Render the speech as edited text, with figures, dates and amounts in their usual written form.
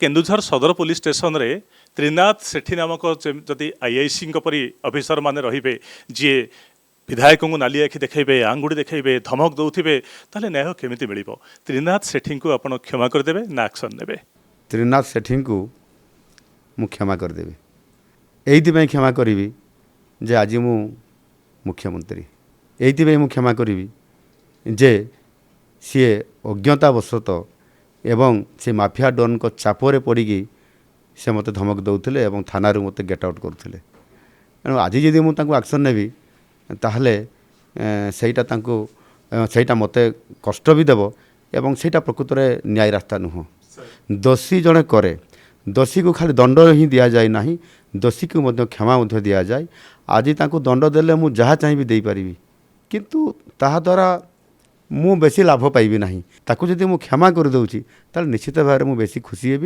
केन्दुझर सदर police station रे त्रिनाथ सेठी नामक जदि आईआईसी परी अफिसर माने रहिबे जी विधायक को नाली आखि देखेबे आंगुड़ी देखेबे धमक दौथिबे ताले न्याय केमिति मिलिबो त्रिनाथ सेठी को आपण क्षमा करदेबे ना एक्शन नेबे त्रिनाथ सेठी को मु क्षमा करदेवी एइथिपाई क्षमा करी जे आज मु मुख्यमंत्री एइथिपाई मु क्षमा करी जे सी अज्ञतावशत एवं से माफिया डन को चापरे पड़ी से मते धमक दौले एवं थाना मते गेट आउट करते तेणु आज जदि मुझे एक्शन नेबी ताहले ସେଇଟା ମୋତେ କଷ୍ଟ ବି ଦେବ ଏବଂ ସେଇଟା ପ୍ରକୃତରେ ନ୍ୟାୟ ରାସ୍ତା ନୁହଁ। ଦୋଷୀ ଜଣେ କରେ ଦୋଷୀକୁ ଖାଲି ଦଣ୍ଡ ହିଁ ଦିଆଯାଏ ନାହିଁ ଦୋଷୀକୁ ମଧ୍ୟ କ୍ଷମା ମଧ୍ୟ ଦିଆଯାଏ। ଆଜି ତାଙ୍କୁ ଦଣ୍ଡ ଦେଲେ ମୁଁ ଯାହା ଚାହିଁବି ଦେଇପାରିବି କିନ୍ତୁ ତାହାଦ୍ୱାରା ମୁଁ ବେଶୀ ଲାଭ ପାଇବି ନାହିଁ। ତାକୁ ଯଦି ମୁଁ କ୍ଷମା କରିଦେଉଛି ତାହେଲେ ନିଶ୍ଚିତ ଭାବରେ ମୁଁ ବେଶୀ ଖୁସି ହେବି।